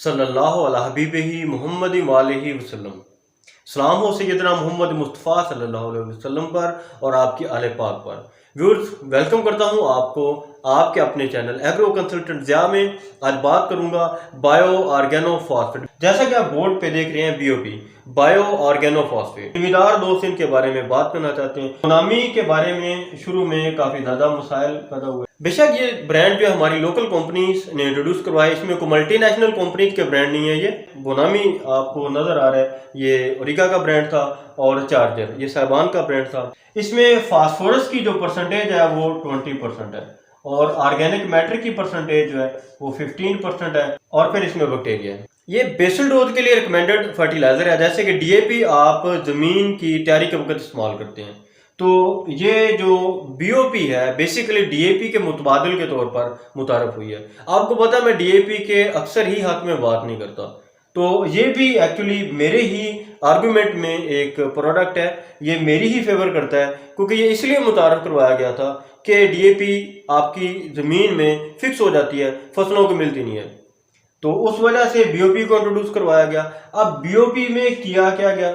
सल्लल्लाहु अलैहि हबीबिही मुहम्मद वालिही वसल्लम। सलाम हो सैयदना मोहम्मद मुस्तफ़ा सल्लल्लाहु अलैहि वसल्लम पर और आपके आले पाक पर। व्यूअर्स, वेलकम करता हूं आपको आपके अपने चैनल एग्रो कंसल्टेंट ज़िया में। आज बात करूंगा बायो ऑर्गेनो फॉस्फेट। जैसा कि आप बोर्ड पे देख रहे हैं बीओपी, बायो ऑर्गेनो फॉस्फेट। जिम्मेदार दोस्त इनके बारे में बात करना चाहते हैं। बोनामी के बारे में शुरू में काफ़ी ज़्यादा मसाइल पैदा हुए। बेशक ये ब्रांड जो है हमारी लोकल कंपनीज ने इंट्रोड्यूस करवाया, इसमें कोई मल्टीनेशनल कंपनीज के ब्रांड नहीं है। ये बोनामी आपको नजर आ रहा है, ये ओरिगा का ब्रांड था और चार्जर ये साइबान का ब्रांड था। इसमें फास्फोरस की जो परसेंटेज है वो 20% है और ऑर्गेनिक मैटर की परसेंटेज जो है वो 15% है और फिर इसमें बैक्टीरिया है। ये बेसल डोज के लिए रिकमेंडेड फर्टिलाइजर है। जैसे कि डीएपी आप जमीन की तैयारी के वक्त इस्तेमाल करते हैं, तो ये जो बीओपी है बेसिकली डीएपी के मुतबादिल के तौर पर मुतारफ हुई है। आपको पता है मैं डीएपी के अक्सर ही हक में बात नहीं करता, तो ये भी एक्चुअली मेरे ही आर्गुमेंट में एक प्रोडक्ट है, ये मेरी ही फेवर करता है क्योंकि ये इसलिए मुतारफ करवाया गया था कि डीएपी आपकी ज़मीन में फिक्स हो जाती है, फसलों को मिलती नहीं है, तो उस वजह से बीओपी को इंट्रोड्यूस करवाया गया। अब बीओपी में किया क्या गया,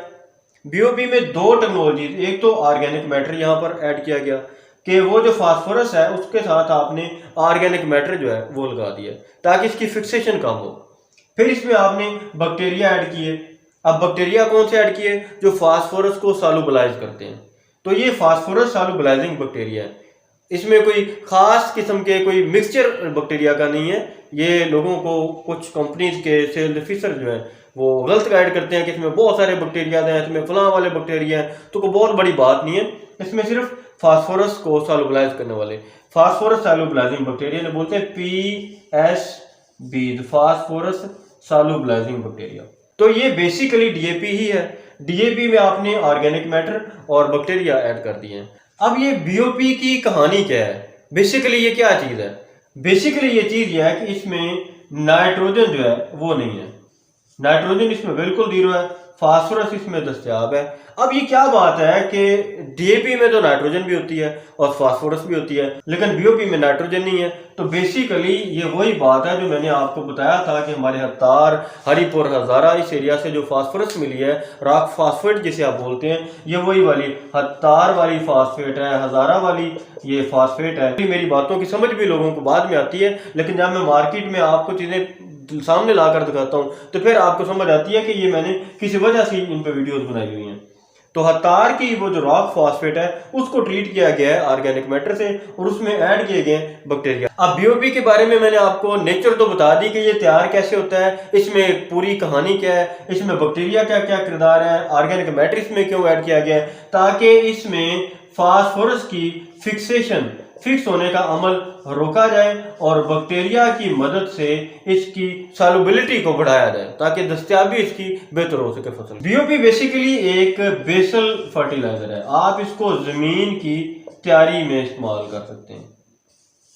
बीओपी में दो टेक्नोलॉजीज, एक तो ऑर्गेनिक मैटर यहाँ पर ऐड किया गया कि वो जो फास्फोरस है उसके साथ आपने ऑर्गेनिक मैटर जो है वो लगा दिया ताकि इसकी फिक्सेशन कम हो। फिर इसमें आपने बैक्टीरिया ऐड किए। अब बैक्टीरिया कौन से ऐड किए? जो फास्फोरस को सॉल्युबलाइज करते हैं, तो ये फास्फोरस सॉल्युबलाइजिंग बैक्टीरिया है। इसमें कोई खास किस्म के कोई मिक्सचर बैक्टीरिया का नहीं है। ये लोगों को कुछ कंपनीज के सेल्स ऑफिसर जो है वो गलत गाइड करते हैं कि इसमें बहुत सारे बैक्टीरिया हैं, इसमें फलां वाले बैक्टीरिया हैं, तो कोई बहुत बड़ी बात नहीं है। इसमें सिर्फ फास्फोरस को सॉल्युबलाइज करने वाले फास्फोरस सॉल्युबलाइजिंग बैक्टीरिया ने बोलते हैं PSB, फास्फोरस सॉल्युबलाइजिंग बैक्टीरिया। तो ये बेसिकली डीएपी ही है। डीएपी में आपने ऑर्गेनिक मैटर और बैक्टीरिया ऐड कर दिए हैं। अब ये बीओपी की कहानी क्या है? बेसिकली ये क्या चीज है? बेसिकली ये चीज ये है कि इसमें नाइट्रोजन जो है वो नहीं है। नाइट्रोजन इसमें बिल्कुल जीरो है, फास्फोरस इसमें दस्तयाब है। अब ये क्या बात है कि डीएपी में तो नाइट्रोजन भी होती है और फास्फोरस भी होती है, लेकिन बीओपी में नाइट्रोजन नहीं है। तो बेसिकली ये वही बात है जो मैंने आपको बताया था कि हमारे हत्तार, हरिपुर, हजारा इस एरिया से जो फास्फोरस मिली है, रॉक फास्फेट जिसे आप बोलते हैं, ये वही वाली हत्तार वाली फास्फेट है, हजारा वाली ये फास्फेट है। मेरी बातों की समझ भी लोगों को बाद में आती है, लेकिन जब मैं मार्केट में आपको चीजें सामने लाकर दिखाता हूं तो फिर आपको समझ आती है कि ये मैंने किसी वजह से इन पे वीडियोस बनाई हुई हैं। तो हत्तार की वो जो रॉक फॉस्फेट है उसको ट्रीट किया गया है ऑर्गेनिक मैटर से और उसमें ऐड किए गए बैक्टीरिया। अब बीओपी के बारे में मैंने आपको नेचर तो बता दी कि ये तैयार कैसे होता है, इसमें पूरी कहानी क्या है, इसमें बैक्टीरिया क्या क्या किरदार है, ऑर्गेनिक मैटर इसमें क्यों ऐड किया गया है, ताकि इसमें फास्फोरस की फिक्सेशन, फिक्स होने का अमल रोका जाए और बैक्टीरिया की मदद से इसकी सॉल्युबिलिटी को बढ़ाया जाए ताकि दस्तयाबी इसकी बेहतर हो सके फसल। बीओपी बेसिकली एक बेसल फर्टिलाइजर है। आप इसको जमीन की तैयारी में इस्तेमाल कर सकते हैं।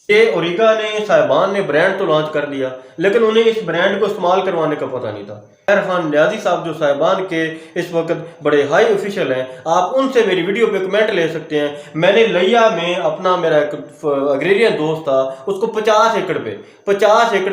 ये ओरिगा ने, साहिबान ने ब्रांड तो लॉन्च कर दिया, लेकिन उन्हें इस ब्रांड को इस्तेमाल करवाने का पता नहीं था। खान न्याजी साहब जो साहिबान के इस वक्त बड़े हाई ऑफिशियल हैं, आप उनसे मेरी वीडियो पे कमेंट ले सकते हैं। मैंने लिया में अपना, मेरा एक अग्रेरियन दोस्त था, उसको 50 एकड़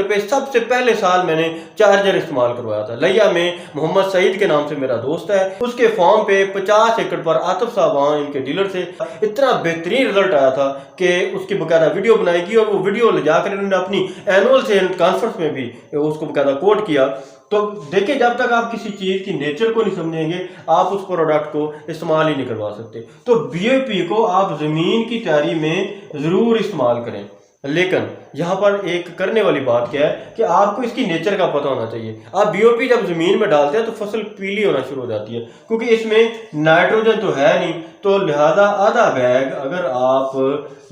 पे सबसे पहले साल मैंने चार्जर इस्तेमाल करवाया था। लिया में मोहम्मद सईद के नाम से मेरा दोस्त है, उसके फॉर्म पे 50 एकड़ पर आतिफ साहब वहाँ इनके डीलर से इतना बेहतरीन रिजल्ट आया था कि उसकी बकायदा वीडियो बनाई गई और वो वीडियो ले जाकर इन्होंने अपनी एनुअल सेल कॉन्फ्रेंस में भी उसको बकायदा कोट किया। तो देखिए, जब तक आप किसी चीज की नेचर को नहीं समझेंगे आप उस प्रोडक्ट को इस्तेमाल ही नहीं करवा सकते। तो बीओपी को आप जमीन की तैयारी में जरूर इस्तेमाल करें, लेकिन यहाँ पर एक करने वाली बात क्या है कि आपको इसकी नेचर का पता होना चाहिए। आप बीओपी जब जमीन में डालते हैं तो फसल पीली होना शुरू हो जाती है क्योंकि इसमें नाइट्रोजन तो है नहीं, तो लिहाजा आधा बैग अगर आप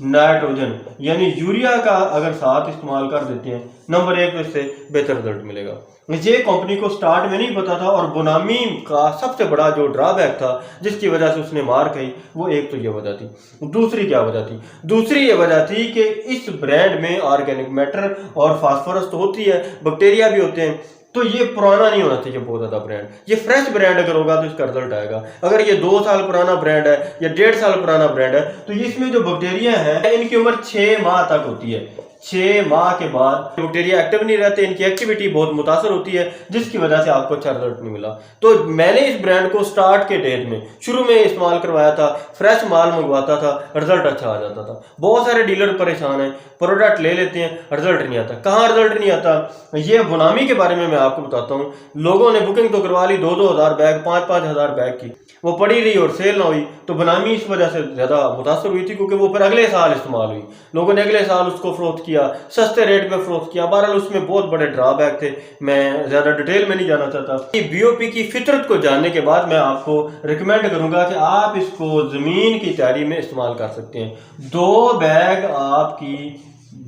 नाइट्रोजन यानी यूरिया का अगर साथ इस्तेमाल कर देते हैं, नंबर 1 तो इससे बेहतर रिजल्ट मिलेगा। ये कंपनी को स्टार्ट में नहीं पता था और बोनामी का सबसे बड़ा जो ड्रॉबैक था जिसकी वजह से उसने मार खाई, वो एक तो ये वजह थी। दूसरी क्या वजह थी? दूसरी ये वजह थी कि इस ब्रांड में ऑर्गेनिक मैटर और फास्फोरस तो होती है, बैक्टीरिया भी होते हैं, तो ये पुराना नहीं होना चाहिए बहुत ज्यादा ब्रांड। ये फ्रेश ब्रांड अगर होगा तो इसका रिजल्ट आएगा। अगर ये 2 साल पुराना ब्रांड है या 1.5 साल पुराना ब्रांड है तो इसमें जो बैक्टीरिया है इनकी उम्र 6 माह तक होती है। 6 माह के बाद बैक्टीरिया एक्टिव नहीं रहते, इनकी एक्टिविटी बहुत मुतासर होती है, जिसकी वजह से आपको अच्छा रिजल्ट नहीं मिला। तो मैंने इस ब्रांड को स्टार्ट के डेट में शुरू में इस्तेमाल करवाया था, फ्रेश माल मंगवाता था, रिजल्ट अच्छा आ जाता था। बहुत सारे डीलर परेशान हैं, प्रोडक्ट ले लेते हैं, रिजल्ट नहीं आता। कहाँ रिजल्ट नहीं आता? ये बुनामी के बारे में मैं आपको बताता हूँ। लोगों ने बुकिंग तो करवा ली 2-2 हज़ार बैग, 5-5 हज़ार बैग की, वो पड़ी रही और सेल ना हुई, तो बनामी इस वजह से ज़्यादा मुतासर हुई थी, क्योंकि वो फिर अगले साल इस्तेमाल हुई। लोगों ने अगले साल उसको फरोख्त किया, सस्ते रेट पे फरोख्त किया। बहरहाल उसमें बहुत बड़े ड्रॉबैक थे, मैं ज़्यादा डिटेल में नहीं जाना चाहता। बीओपी की फितरत को जानने के बाद मैं आपको रिकमेंड करूंगा कि आप इसको ज़मीन की तैयारी में इस्तेमाल कर सकते हैं। 2 बैग आपकी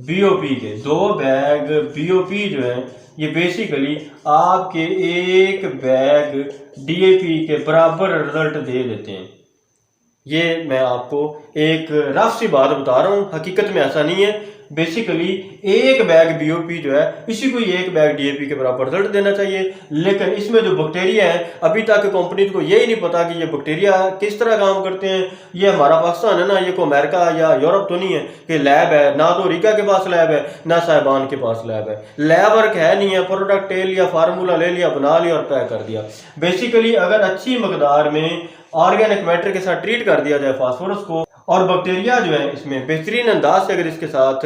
बीओपी के, 2 बैग बीओपी जो है ये बेसिकली आपके 1 बैग डीएपी के बराबर रिजल्ट दे देते हैं। ये मैं आपको एक रफ सी बात बता रहा हूँ, हकीकत में ऐसा नहीं है। बेसिकली 1 बैग बीओपी जो है इसी को 1 बैग डीएपी के बराबर रिजल्ट देना चाहिए। लेकिन इसमें जो बैक्टीरिया है, अभी तक कंपनी को यही नहीं पता कि ये बैक्टीरिया किस तरह काम करते हैं। ये हमारा पाकिस्तान है ना, ये कोई अमेरिका या यूरोप तो नहीं है कि लैब है, ना तो रीका के पास लैब है, ना साहिबान के पास लैब है। लैब वर्क है नहीं है, प्रोडक्ट ले लिया, फार्मूला ले लिया, बना लिया और पैक कर दिया। बेसिकली अगर अच्छी मकदार में ऑर्गेनिक मैटर के साथ ट्रीट कर दिया जाए फास्फोरस को, और बैक्टीरिया जो है इसमें बेहतरीन अंदाज से अगर इसके साथ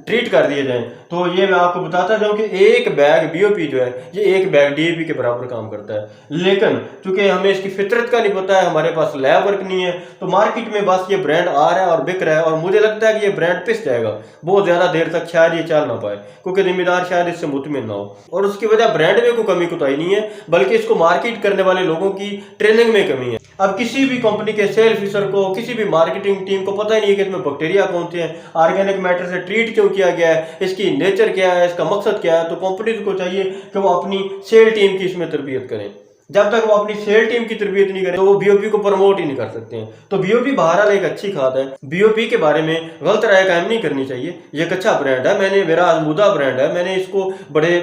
ट्रीट कर दिए जाए, तो ये मैं आपको बताता जाऊं कि 1 बैग बीओपी जो है ये 1 बैग डीएपी के बराबर काम करता है। लेकिन चूंकि हमें इसकी फितरत का नहीं पता है, हमारे पास लैब वर्क नहीं है, तो मार्केट में बस ये ब्रांड आ रहा है और बिक रहा है, और मुझे लगता है कि ये ब्रांड पिस जाएगा बहुत ज्यादा देर तक, शायद ये चल ना पाए, क्योंकि जिम्मेदार शायद इससे मुतमिन ना हो। और उसकी वजह ब्रांड में कोई कमी कुताही नहीं है, बल्कि इसको मार्केट करने वाले लोगों की ट्रेनिंग में कमी है। अब किसी भी कंपनी के सेल ऑफिसर को, किसी भी मार्केटिंग टीम को पता ही नहीं है कि इसमें बैक्टीरिया कौन से हैं, ऑर्गेनिक मैटर से ट्रीट क्यों किया गया है, इसकी नेचर क्या है, इसका मकसद क्या है। तो कंपनी को चाहिए कि वो अपनी सेल टीम की इसमें तरबियत करें। जब तक वो अपनी सेल टीम की तरबियत नहीं करें तो वो बीओपी को प्रमोट ही नहीं कर सकते हैं। तो बीओपी बहरहाल एक अच्छी खाद है। बीओपी के बारे में गलत राय कायम नहीं करनी चाहिए। ये एक अच्छा ब्रांड है, मेरा आजमूदा ब्रांड है, मैंने इसको बड़े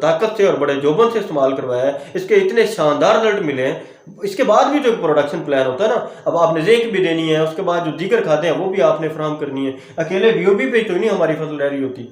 ताकत से और बड़े जोबन से इस्तेमाल करवाया है, इसके इतने शानदार रिजल्ट मिले हैं। इसके बाद भी जो प्रोडक्शन प्लान होता है ना, अब आपने जिंक भी देनी है, उसके बाद जो दीगर खाते हैं वो भी आपने फराहम करनी है। अकेले बीओपी पे तो नहीं हमारी फसल रह रही होती।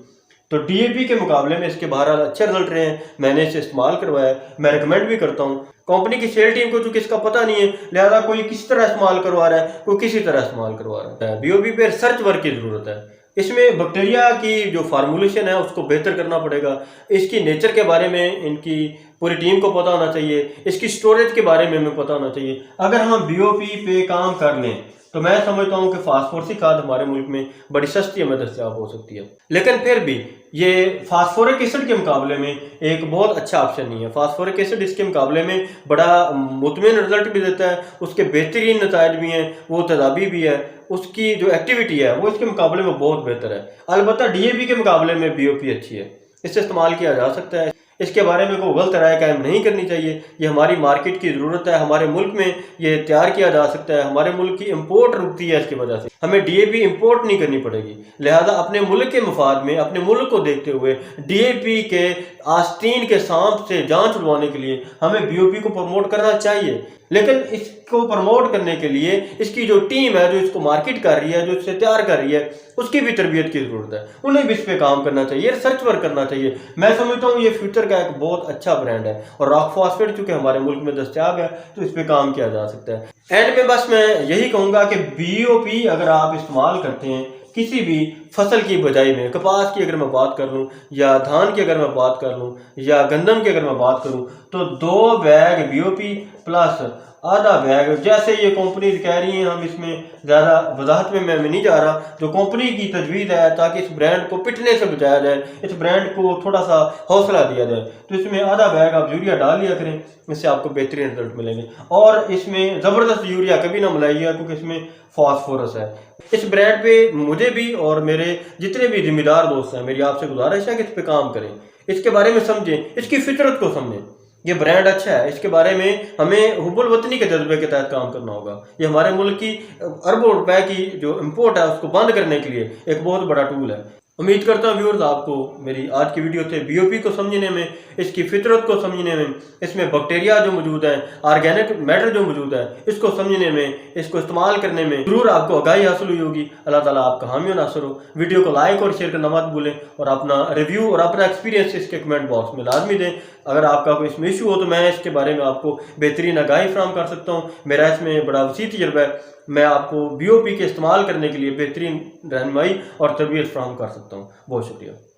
तो डीएपी के मुकाबले में इसके बहरहाल अच्छे रिजल्ट रहे हैं, मैंने इसे इस्तेमाल करवाया, मैं रिकमेंड भी करता हूँ। कंपनी की सेल टीम को जो किसका पता नहीं है, लिहाजा कोई किस तरह इस्तेमाल करवा रहा है, कोई किसी तरह इस्तेमाल करवा रहा है। बीओपी पे रिसर्च वर्क की जरूरत है। इसमें बैक्टीरिया की जो फार्मूलेशन है उसको बेहतर करना पड़ेगा। इसकी नेचर के बारे में इनकी पूरी टीम को पता होना चाहिए, इसकी स्टोरेज के बारे में हमें पता होना चाहिए। अगर हम बीओपी पे काम कर लें तो मैं समझता हूँ कि फास्फोरसी खाद हमारे मुल्क में बड़ी सस्ती हमें दस्तयाब हो सकती है। लेकिन फिर भी ये फास्फोरिक एसिड के मुकाबले में एक बहुत अच्छा ऑप्शन नहीं है। फास्फोरिक एसिड इसके मुकाबले में बड़ा मुतमिन रिजल्ट भी देता है, उसके बेहतरीन नतायज भी हैं, वो तदाबी भी है, उसकी जो एक्टिविटी है वो इसके मुकाबले में बहुत बेहतर है। अलबत्ता डीएपी के मुकाबले में बीओपी अच्छी है, इससे इस्तेमाल किया जा सकता है। इसके बारे में कोई गलत राय कायम नहीं करनी चाहिए। ये हमारी मार्केट की ज़रूरत है, हमारे मुल्क में ये तैयार किया जा सकता है, हमारे मुल्क की इंपोर्ट रुकती है, इसकी वजह से हमें डीएपी इंपोर्ट नहीं करनी पड़ेगी। लिहाजा अपने मुल्क के मफाद में, अपने मुल्क को देखते हुए डीएपी के आस्तीन के सांप से जान छुड़वाने के लिए हमें बीओपी को प्रमोट करना चाहिए। लेकिन इसको प्रमोट करने के लिए इसकी जो टीम है, जो इसको मार्केट कर रही है, जो इसे तैयार कर रही है, उसकी भी तरबियत की जरूरत है। उन्हें भी इस पे काम करना चाहिए, रिसर्च वर्क करना चाहिए। मैं समझता हूँ ये फ्यूचर का एक बहुत अच्छा ब्रांड है, और रॉक फॉस्फेट चूंकि हमारे मुल्क में दस्तयाब है तो इस पे काम किया जा सकता है। एंड में बस मैं यही कहूँगा कि बीओपी अगर आप इस्तेमाल करते हैं किसी भी फसल की बजाई में, कपास की अगर मैं बात कर लूँ, या धान की अगर मैं बात कर लूँ, या गंदम की अगर मैं बात करूँ, तो 2 बैग बीओपी प्लस आधा बैग, जैसे ये कंपनीज कह रही हैं, हम इसमें ज़्यादा वजाहत में मैं नहीं जा रहा, जो कंपनी की तजवीज़ है ताकि इस ब्रांड को पिटने से बचाया जाए, इस ब्रांड को थोड़ा सा हौसला दिया जाए, तो इसमें आधा बैग आप यूरिया डाल लिया करें, इससे आपको बेहतरीन रिजल्ट मिलेंगे। और इसमें ज़बरदस्त यूरिया कभी ना मिलाइएगा, क्योंकि इसमें फास्फोरस है। इस ब्रांड पे मुझे भी और मेरे जितने भी जिम्मेदार दोस्त हैं, मेरी आपसे गुजारिश है कि इस पे काम करें, इसके बारे में समझें, इसकी फितरत को समझें। ये ब्रांड अच्छा है, इसके बारे में हमें हुब्बुल वतनी के जज्बे के तहत काम करना होगा। ये हमारे मुल्क की अरबों रुपए की जो इम्पोर्ट है उसको बंद करने के लिए एक बहुत बड़ा टूल है। उम्मीद करता हूँ व्यूअर्स आपको मेरी आज की वीडियो से बीओपी को समझने में, इसकी फितरत को समझने में, इसमें बैक्टीरिया जो मौजूद है, ऑर्गेनिक मैटर जो मौजूद है, इसको समझने में, इसको इस्तेमाल करने में ज़रूर आपको आगाही हासिल हुई होगी। अल्लाह ताला आपका हामी और नासर हो। वीडियो को लाइक और शेयर करना मत भूलें और अपना रिव्यू और अपना एक्सपीरियंस इसके कमेंट बॉक्स में लाजमी दें। अगर आपका कोई इसमें इशू हो तो मैं इसके बारे में आपको बेहतरीन आगाही फराहम कर सकता हूँ। मेरा इसमें बड़ा वसी तजर्बा है, मैं आपको बीओपी के इस्तेमाल करने के लिए बेहतरीन रहनुमाई और तरबियत फराहम कर सकता हूँ। बहुत शुक्रिया।